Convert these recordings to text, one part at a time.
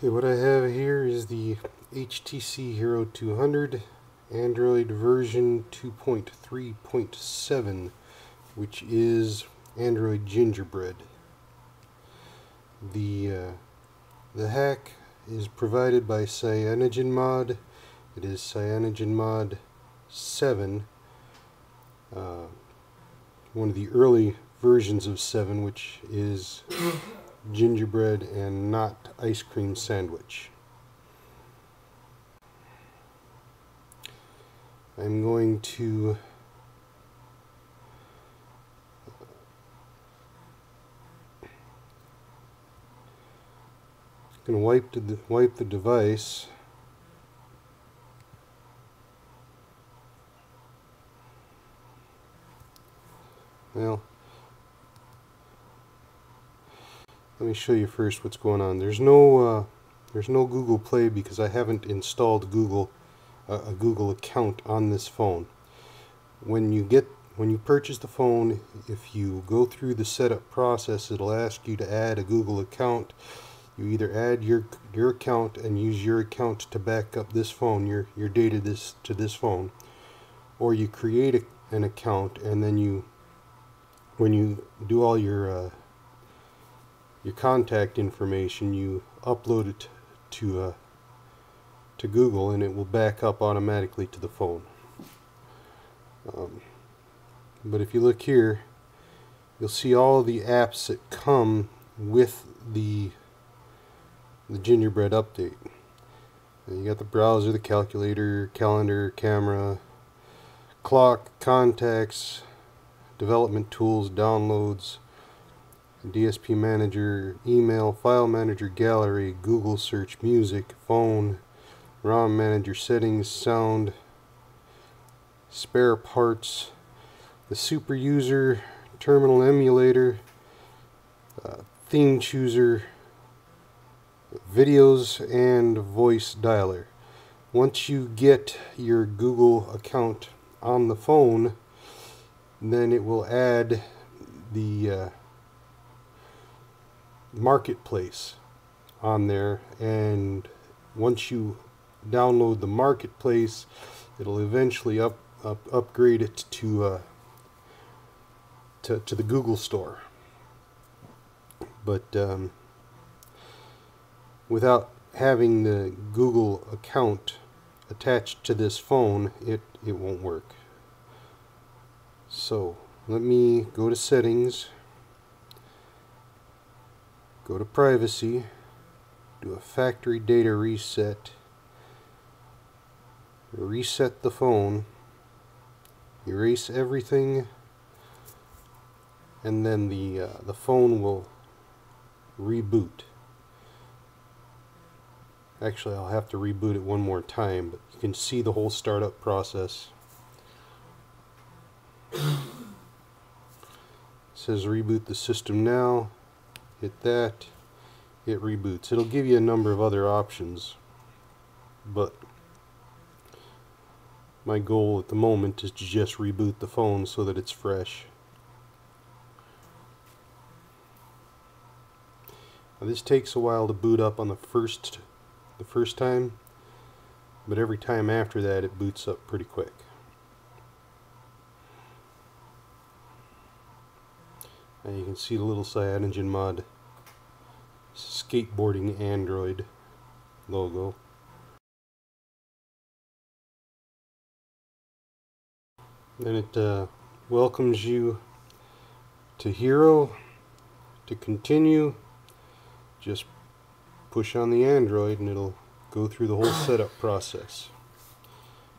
Okay, what I have here is the HTC Hero 200 Android version 2.3.7, which is Android Gingerbread. The hack is provided by CyanogenMod. It is CyanogenMod 7, one of the early versions of 7, which is gingerbread and not ice cream sandwich. I'm going to wipe the device. Well, let me show you first what's going on. There's no Google Play because I haven't installed a Google account on this phone. When you purchase the phone, if you go through the setup process, it'll ask you to add a Google account. You either add your account and use your account to back up this phone, your data to this phone, or you create an account and then when you do all your contact information, you upload it to Google, and it will back up automatically to the phone. But if you look here, you'll see all of the apps that come with the Gingerbread update. And you got the browser, the calculator, calendar, camera, clock, contacts, development tools, downloads, DSP manager, email, file manager, gallery, Google search, music, phone, ROM manager, settings, sound, spare parts, the super user, terminal emulator, theme chooser, videos, and voice dialer. Once you get your Google account on the phone, then it will add the marketplace on there, and once you download the marketplace, it'll eventually upgrade it to the Google Store. But without having the Google account attached to this phone, it won't work. So let me go to settings, go to privacy, do a factory data reset, reset the phone, erase everything, and then the phone will reboot. Actually, I'll have to reboot it one more time, but you can see the whole startup process. It says reboot the system now. Hit that, it reboots. It'll give you a number of other options, but my goal at the moment is to just reboot the phone so that it's fresh. Now, this takes a while to boot up on the first time, but every time after that it boots up pretty quick. And you can see the little CyanogenMod skateboarding Android logo. Then it welcomes you to Hero. To continue, just push on the Android and it'll go through the whole setup process.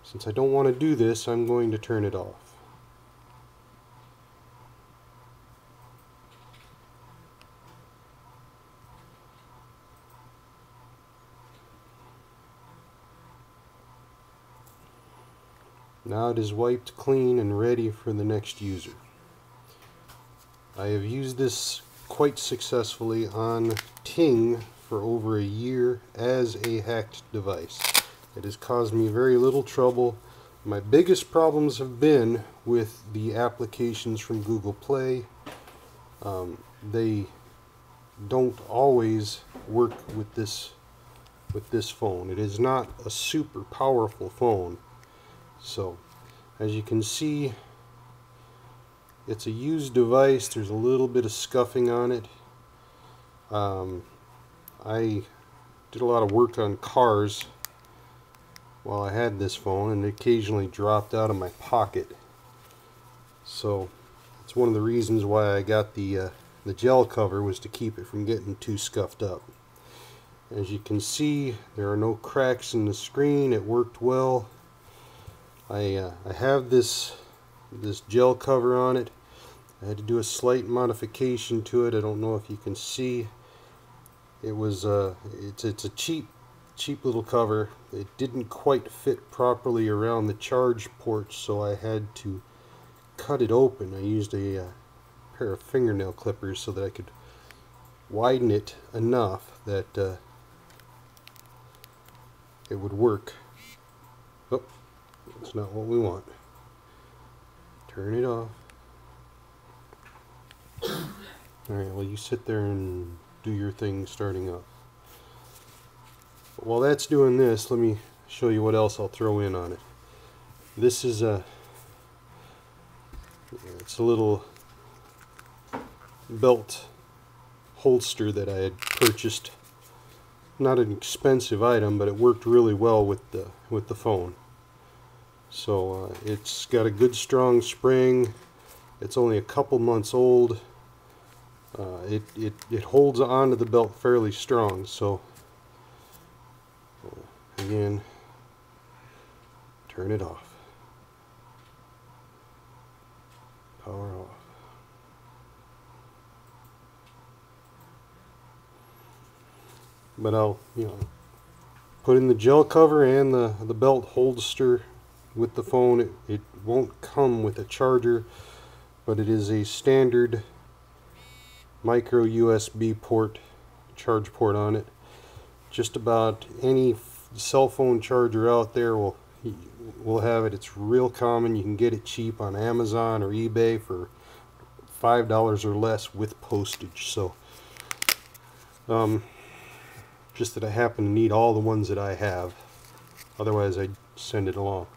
Since I don't want to do this, I'm going to turn it off. Now it is wiped clean and ready for the next user. I have used this quite successfully on Ting for over a year as a hacked device. It has caused me very little trouble. My biggest problems have been with the applications from Google Play. They don't always work with this with this phone. It is not a super powerful phone. So, as you can see, it's a used device. There's a little bit of scuffing on it. I did a lot of work on cars while I had this phone, and it occasionally dropped out of my pocket. So it's one of the reasons why I got the gel cover, was to keep it from getting too scuffed up. As you can see, there are no cracks in the screen. It worked well. I have this gel cover on it. I had to do a slight modification to it. I don't know if you can see. It was it's a cheap little cover. It didn't quite fit properly around the charge port, so I had to cut it open. I used a pair of fingernail clippers so that I could widen it enough that it would work. Oh, that's not what we want. Turn it off. Alright, well, you sit there and do your thing starting up. But while that's doing this, let me show you what else I'll throw in on it. This is it's a little belt holster that I had purchased. Not an expensive item, but it worked really well with the phone. So it's got a good strong spring. It's only a couple months old. It holds onto the belt fairly strong. So again, turn it off. Power off. But I'll, put in the gel cover and the belt holster with the phone. It won't come with a charger, but it is a standard micro USB port, charge port on it. Just about any cell phone charger out there will have it. It's real common. You can get it cheap on Amazon or eBay for $5 or less with postage. So just that I happen to need all the ones that I have. Otherwise I'd send it along.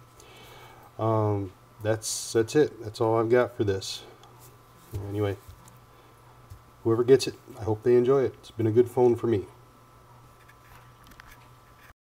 That's it. That's all I've got for this. Anyway, whoever gets it, I hope they enjoy it. It's been a good phone for me.